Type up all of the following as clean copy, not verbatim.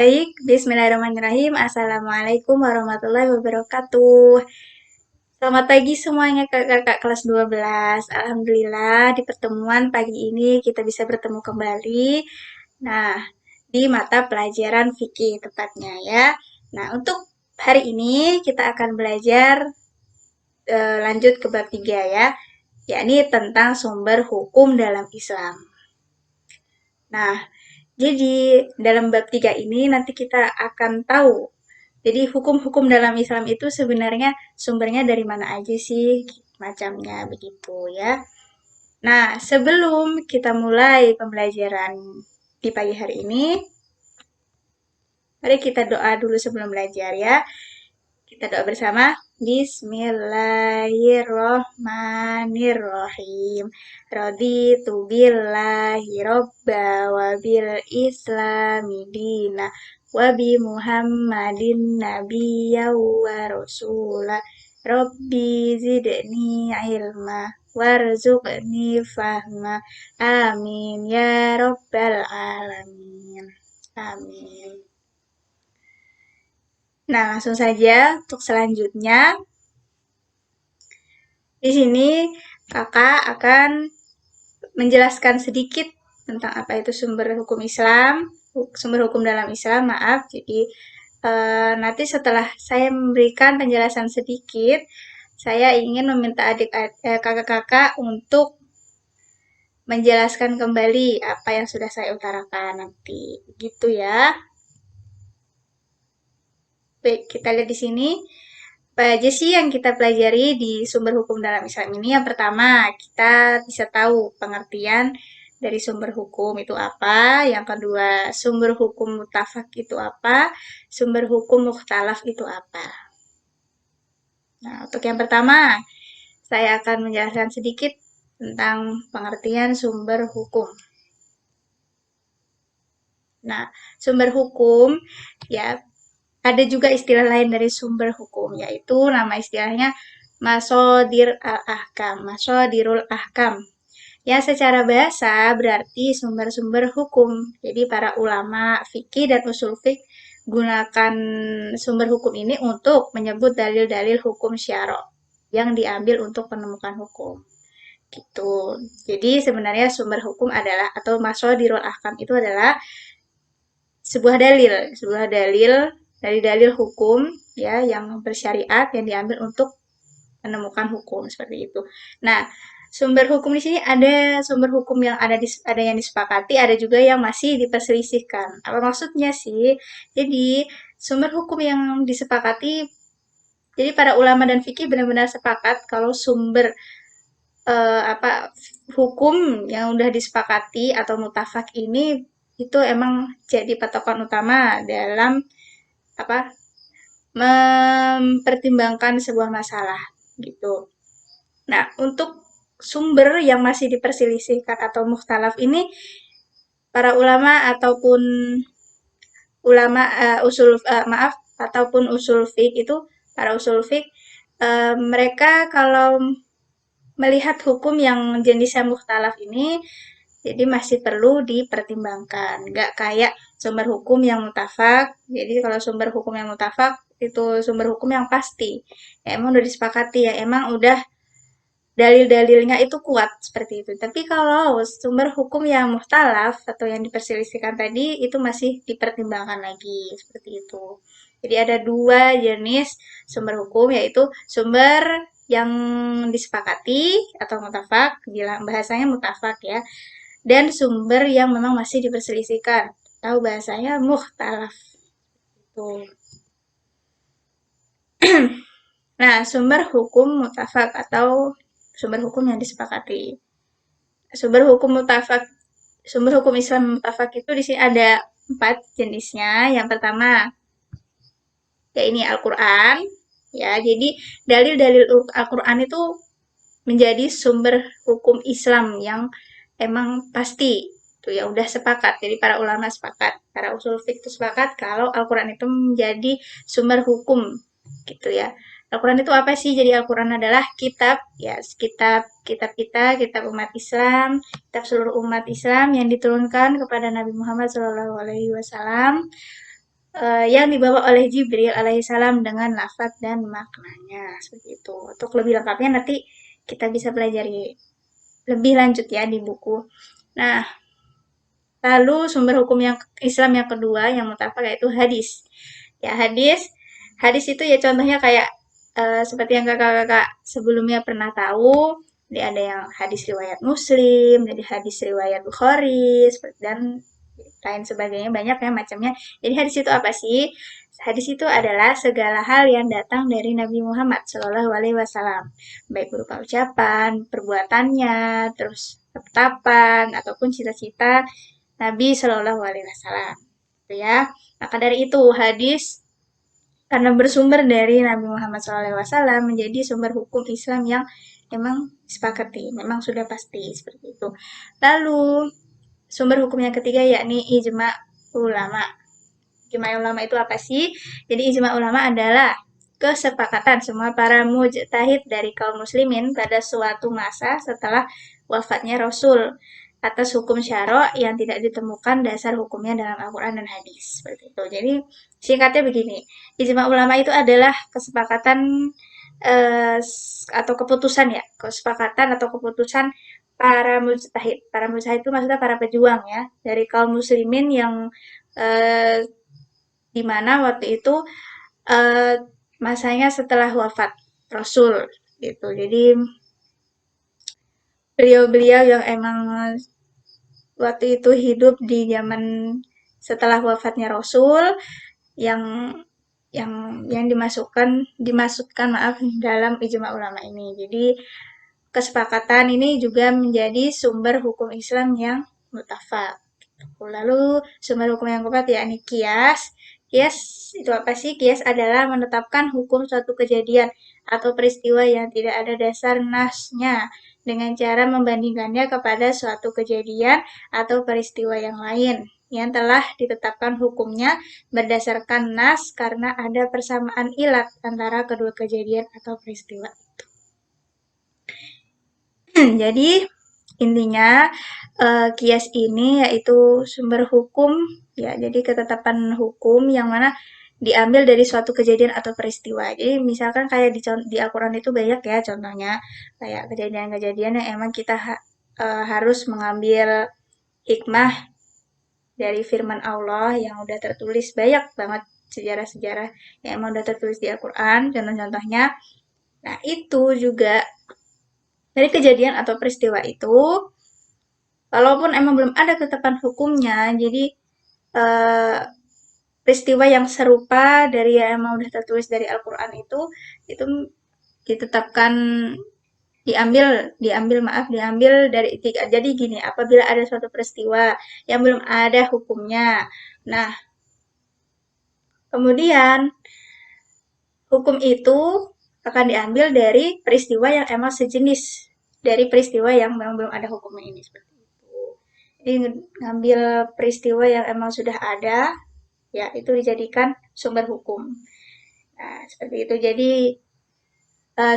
Baik, bismillahirrahmanirrahim. Assalamualaikum warahmatullahi wabarakatuh. Selamat pagi semuanya kakak-kakak kelas 12. Alhamdulillah di pertemuan pagi ini kita bisa bertemu kembali. Nah, di mata pelajaran fikih tepatnya ya. Nah, untuk hari ini kita akan belajar lanjut ke bab 3 ya, yakni tentang sumber hukum dalam Islam. Nah, jadi dalam bab 3 ini nanti kita akan tahu. Jadi hukum-hukum dalam Islam itu sebenarnya sumbernya dari mana aja sih macamnya begitu ya. Nah, sebelum kita mulai pembelajaran di pagi hari ini, mari kita doa dulu sebelum belajar ya. Kita doa bersama. Bismillahirrohmanirrohim. Raditu billahi robba wa bil islami dina wa bi muhammadin nabiyya wa rasula. Rabbi zidni ilma warzuqni fahma. Amin ya rabbal alamin. Amin. Nah, langsung saja untuk selanjutnya. Di sini kakak akan menjelaskan sedikit tentang apa itu sumber hukum Islam, sumber hukum dalam Islam, maaf. Jadi nanti setelah saya memberikan penjelasan sedikit, saya ingin meminta kakak-kakak untuk menjelaskan kembali apa yang sudah saya utarakan nanti. Gitu ya. Baik, kita lihat di sini. Apa aja sih yang kita pelajari di sumber hukum dalam Islam ini? Yang pertama, kita bisa tahu pengertian dari sumber hukum itu apa. Yang kedua, sumber hukum mutafak itu apa. Sumber hukum mukhtalaf itu apa. Nah, untuk yang pertama, saya akan menjelaskan sedikit tentang pengertian sumber hukum. Nah, sumber hukum ya ada juga istilah lain dari sumber hukum, yaitu nama istilahnya masodir al-ahkam, masodirul ahkam. Ya, secara bahasa berarti sumber-sumber hukum. Jadi para ulama fikih dan usul fikih gunakan sumber hukum ini untuk menyebut dalil-dalil hukum syara yang diambil untuk menemukan hukum. Gitu. Jadi sebenarnya sumber hukum adalah atau masodirul ahkam itu adalah sebuah dalil dari dalil hukum ya yang bersyariat yang diambil untuk menemukan hukum seperti itu. Nah, sumber hukum di sini ada sumber hukum yang ada yang disepakati, ada juga yang masih diperselisihkan. Apa maksudnya sih? Jadi, sumber hukum yang disepakati jadi para ulama dan fikih benar-benar sepakat kalau sumber apa hukum yang udah disepakati atau mutafak ini itu emang jadi patokan utama dalam apa mempertimbangkan sebuah masalah gitu. Nah, untuk sumber yang masih diperselisihkan atau mukhtalaf ini para ulama ataupun ulama maaf ataupun usul fiqh itu para usul fiqh mereka kalau melihat hukum yang jenisnya mukhtalaf ini jadi masih perlu dipertimbangkan. Nggak kayak sumber hukum yang mutafak. Jadi kalau sumber hukum yang mutafak itu sumber hukum yang pasti. Ya, emang udah disepakati ya, emang udah dalil-dalilnya itu kuat seperti itu. Tapi kalau sumber hukum yang muhtalaf atau yang diperselisihkan tadi itu masih dipertimbangkan lagi seperti itu. Jadi ada dua jenis sumber hukum yaitu sumber yang disepakati atau mutafak, bilang bahasanya mutafak ya, dan sumber yang memang masih diperselisihkan. Tahu bahasanya muhtalaf. Tuh. Nah, sumber hukum mutafak atau sumber hukum yang disepakati. Sumber hukum mutafak, sumber hukum Islam mutafak itu di sini ada 4 jenisnya. Yang pertama, ya ini Al-Quran. Ya, jadi dalil-dalil Al-Quran itu menjadi sumber hukum Islam yang emang pasti tuh ya udah sepakat. Jadi para ulama sepakat, para usul fiqh itu sepakat kalau Al-Quran itu menjadi sumber hukum gitu ya. Al-Quran itu apa sih? Jadi Al-Quran adalah kitab ya, kitab kita, kitab umat Islam, kitab seluruh umat Islam yang diturunkan kepada Nabi Muhammad SAW yang dibawa oleh Jibril alaihissalam dengan lafaz dan maknanya seperti itu. Untuk lebih lengkapnya nanti kita bisa pelajari lebih lanjut ya di buku. Nah, lalu sumber hukum yang Islam yang kedua yang mutlak yaitu hadis. Ya, hadis itu ya contohnya kayak seperti yang kakak-kakak sebelumnya pernah tahu, jadi ada yang hadis riwayat Muslim, jadi hadis riwayat Bukhari, dan lain sebagainya banyak ya macamnya. Jadi hadis itu apa sih? Hadis itu adalah segala hal yang datang dari Nabi Muhammad Shallallahu Alaihi Wasallam, baik berupa ucapan, perbuatannya, terus ketetapan ataupun cita-cita Nabi Shallallahu Alaihi Wasallam. Gitu ya. Maka dari itu hadis karena bersumber dari Nabi Muhammad SAW menjadi sumber hukum Islam yang memang disepakati, memang sudah pasti seperti itu. Lalu sumber hukum yang ketiga yakni ijma ulama. Ijma ulama itu apa sih? Jadi ijma ulama adalah kesepakatan semua para mujtahid dari kaum muslimin pada suatu masa setelah wafatnya Rasul atas hukum syara' yang tidak ditemukan dasar hukumnya dalam Al-Quran dan hadis. Seperti itu. Jadi singkatnya begini, ijma ulama itu adalah kesepakatan atau keputusan ya, kesepakatan atau keputusan para mujtahid. Para mujtahid itu maksudnya para pejuang ya, dari kaum muslimin yang eh, di mana waktu itu eh, masanya setelah wafat Rasul gitu. Jadi beliau-beliau yang emang waktu itu hidup di zaman setelah wafatnya Rasul yang yang dimasukkan maaf dalam ijma ulama ini. Jadi kesepakatan ini juga menjadi sumber hukum Islam yang mutlak. Lalu sumber hukum yang keempat yakni kias. Kias itu apa sih? Kias adalah menetapkan hukum suatu kejadian atau peristiwa yang tidak ada dasar nasnya dengan cara membandingkannya kepada suatu kejadian atau peristiwa yang lain yang telah ditetapkan hukumnya berdasarkan nas karena ada persamaan ilat antara kedua kejadian atau peristiwa. Jadi intinya kias ini yaitu sumber hukum ya, jadi ketetapan hukum yang mana diambil dari suatu kejadian atau peristiwa. Jadi misalkan kayak di Al-Quran itu banyak ya contohnya kayak kejadian-kejadian yang emang kita harus mengambil hikmah dari firman Allah yang udah tertulis banyak banget sejarah-sejarah yang emang udah tertulis di Al-Quran, contoh-contohnya. Nah, itu juga dari kejadian atau peristiwa itu, walaupun emang belum ada ketetapan hukumnya, jadi eh, peristiwa yang serupa dari yang emang udah tertulis dari Al-Quran itu ditetapkan diambil dari tiga. Jadi gini, apabila ada suatu peristiwa yang belum ada hukumnya, nah kemudian hukum itu akan diambil dari peristiwa yang emang sejenis dari peristiwa yang memang belum ada hukumnya ini seperti itu. Jadi ngambil peristiwa yang emang sudah ada, ya itu dijadikan sumber hukum. Nah, seperti itu. Jadi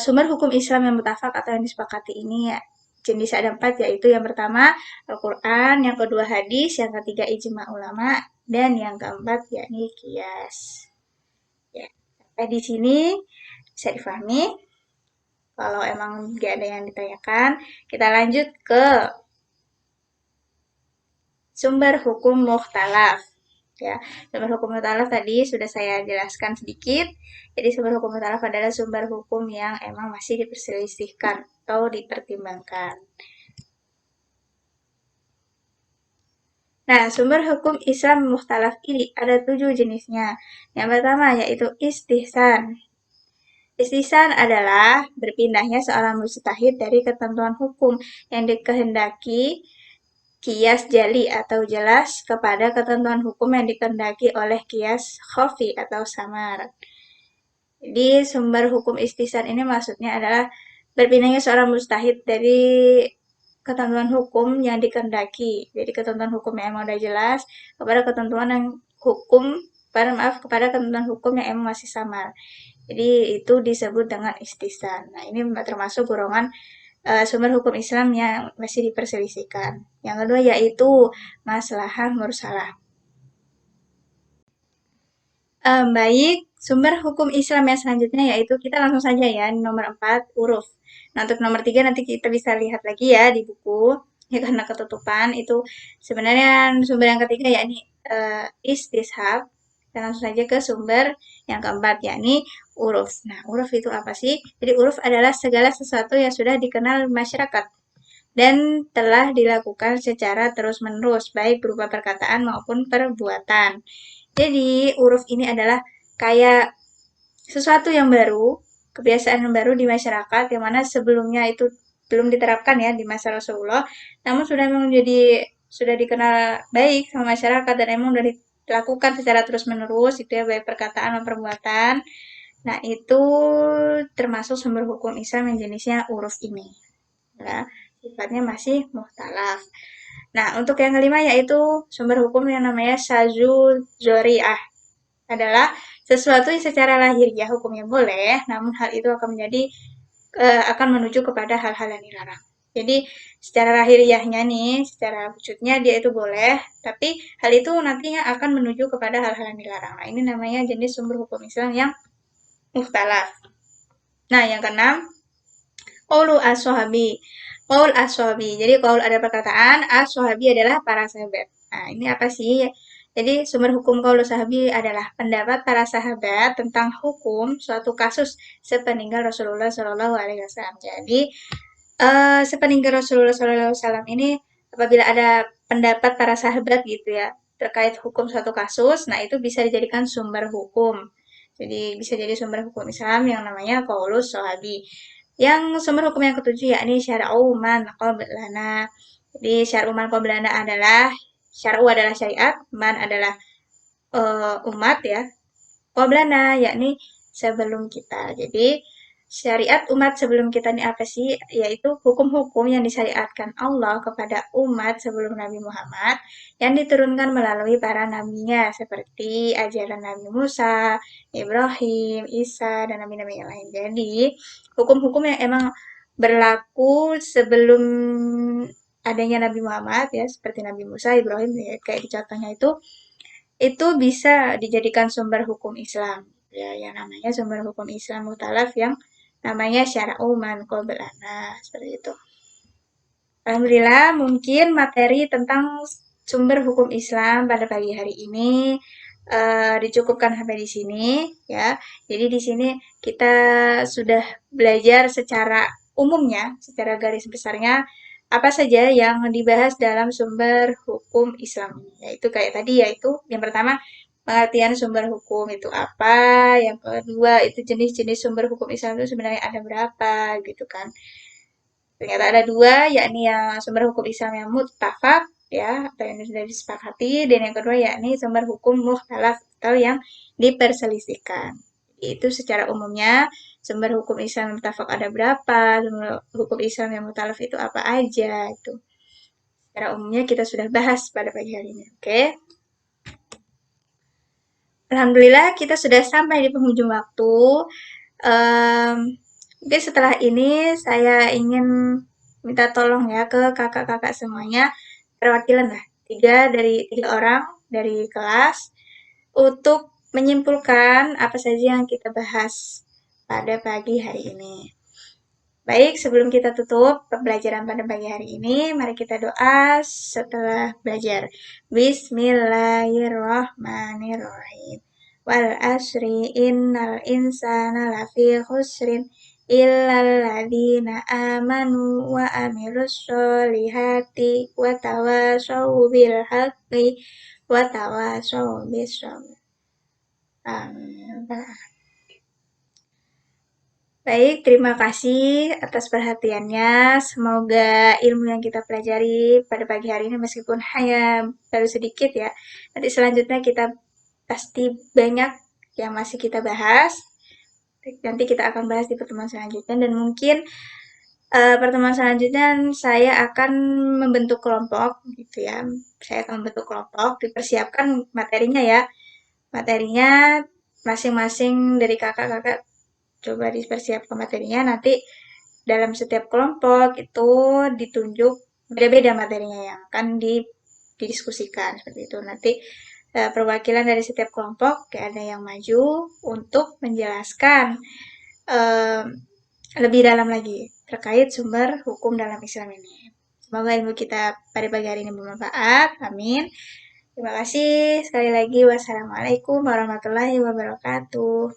sumber hukum Islam yang mutafak atau yang disepakati ini ya jenis ada 4, yaitu yang pertama Al-Quran, yang kedua hadis, yang ketiga ijma ulama, dan yang keempat yakni kias. Ya, sampai di sini bisa difahami. Kalau emang nggak ada yang ditanyakan, kita lanjut ke sumber hukum mukhtalaf. Ya, sumber hukum mukhtalaf tadi sudah saya jelaskan sedikit. Jadi sumber hukum mukhtalaf adalah sumber hukum yang emang masih diperselisihkan atau dipertimbangkan. Nah, sumber hukum Islam mukhtalaf ini ada 7 jenisnya. Yang pertama yaitu istihsan. Istihsan adalah berpindahnya seorang mujtahid dari ketentuan hukum yang dikehendaki kias jali atau jelas kepada ketentuan hukum yang dikehendaki oleh kias khafi atau samar. Jadi sumber hukum istihsan ini maksudnya adalah berpindahnya seorang mujtahid dari ketentuan hukum yang dikehendaki. Jadi ketentuan hukum yang emang udah jelas kepada ketentuan yang hukum kepada ketentuan hukum yang emang masih samar. Jadi itu disebut dengan istihsan. Nah, ini termasuk golongan sumber hukum Islam yang masih diperselisihkan. Yang kedua yaitu maslahah mursalah. Baik, sumber hukum Islam yang selanjutnya yaitu kita langsung saja ya, nomor 4, huruf. Nah, untuk nomor 3 nanti kita bisa lihat lagi ya di buku, ya karena ketutupan, itu sebenarnya sumber yang ketiga yakni istishab. Kita langsung saja ke sumber yang keempat, yakni huruf. Nah, huruf itu apa sih? Jadi huruf adalah segala sesuatu yang sudah dikenal masyarakat dan telah dilakukan secara terus-menerus, baik berupa perkataan maupun perbuatan. Jadi, huruf ini adalah kayak sesuatu yang baru, kebiasaan yang baru di masyarakat, yang mana sebelumnya itu belum diterapkan ya di masa Rasulullah, namun sudah menjadi sudah dikenal baik sama masyarakat dan emang sudah dilakukan secara terus-menerus, itu ya baik perkataan maupun perbuatan. Nah, itu termasuk sumber hukum Islam yang jenisnya huruf ini. Ya, sifatnya masih muhtalaf. Nah, untuk yang kelima yaitu sumber hukum yang namanya Syazul Zori'ah adalah sesuatu yang secara lahiriah hukumnya boleh, namun hal itu akan akan menuju kepada hal-hal yang dilarang. Jadi secara lahiriahnya nih, secara wujudnya dia itu boleh, tapi hal itu nantinya akan menuju kepada hal-hal yang dilarang. Nah, ini namanya jenis sumber hukum Islam yang mukhtalaf. Nah, yang keenam, qaulu as-sahabi. Qaul as-sahabi. Jadi qaul ada perkataan, as-sahabi adalah para sahabat. Nah, ini apa sih? Jadi sumber hukum qaul sahabi adalah pendapat para sahabat tentang hukum suatu kasus sepeninggal Rasulullah Shallallahu Alaihi Wasallam. Jadi sepeninggal Rasulullah Shallallahu Alaihi Wasallam ini apabila ada pendapat para sahabat gitu ya terkait hukum suatu kasus, nah itu bisa dijadikan sumber hukum. Jadi bisa jadi sumber hukum Islam yang namanya qaulus sahabi. Yang sumber hukum yang ketujuh yakni syar'u man qablana. Jadi syar'u man qablana adalah syar'u adalah syariat, man adalah umat ya. Qablana yakni sebelum kita. Jadi syariat umat sebelum kita ini apa sih? Yaitu hukum-hukum yang disyariatkan Allah kepada umat sebelum Nabi Muhammad yang diturunkan melalui para nabinya seperti ajaran Nabi Musa, Ibrahim, Isa, dan nabi-nabi yang lain. Jadi, hukum-hukum yang emang berlaku sebelum adanya Nabi Muhammad ya, seperti Nabi Musa, Ibrahim, ya, kayak di contohnya itu bisa dijadikan sumber hukum Islam. Ya, yang namanya sumber hukum Islam mutalaf yang namanya syara'u man qablana, seperti itu. Alhamdulillah, mungkin materi tentang sumber hukum Islam pada pagi hari ini dicukupkan sampai di sini ya. Jadi di sini kita sudah belajar secara umumnya, secara garis besarnya apa saja yang dibahas dalam sumber hukum Islam. Yaitu kayak tadi yaitu yang pertama pengertian sumber hukum itu apa, yang kedua itu jenis-jenis sumber hukum Islam itu sebenarnya ada berapa gitu kan. Ternyata ada dua, yakni yang sumber hukum Islam yang muttafaq, ya, atau yang sudah disepakati, dan yang kedua yakni sumber hukum mukhtalaf, atau yang diperselisihkan. Itu secara umumnya, sumber hukum Islam yang muttafaq ada berapa, sumber hukum Islam yang mukhtalaf itu apa aja, itu. Secara umumnya kita sudah bahas pada pagi hari ini, oke? Alhamdulillah kita sudah sampai di penghujung waktu. Um, Mungkin setelah ini saya ingin minta tolong ya ke kakak-kakak semuanya, perwakilan lah, tiga orang dari kelas, untuk menyimpulkan apa saja yang kita bahas pada pagi hari ini. Baik, sebelum kita tutup pembelajaran pada pagi hari ini, mari kita doa setelah belajar. Bismillahirrahmanirrahim. Wal asri innal insana lafi khusrin illal ladina amanu wa amilus solihati wa tawasaw bil haqqi wa tawasaw bis sabr. Amin. Baik, terima kasih atas perhatiannya. Semoga ilmu yang kita pelajari pada pagi hari ini meskipun hanya baru sedikit ya. Nanti selanjutnya kita pasti banyak yang masih kita bahas. Nanti kita akan bahas di pertemuan selanjutnya dan mungkin pertemuan selanjutnya saya akan membentuk kelompok gitu ya. Saya akan membentuk kelompok, dipersiapkan materinya ya. Materinya masing-masing dari kakak-kakak coba dipersiapkan materinya, nanti dalam setiap kelompok itu ditunjuk beda-beda materinya yang akan didiskusikan seperti itu. Nanti perwakilan dari setiap kelompok, ada yang maju untuk menjelaskan lebih dalam lagi terkait sumber hukum dalam Islam ini. Semoga ilmu kita pada pagi hari ini bermanfaat. Amin. Terima kasih sekali lagi. Wassalamualaikum warahmatullahi wabarakatuh.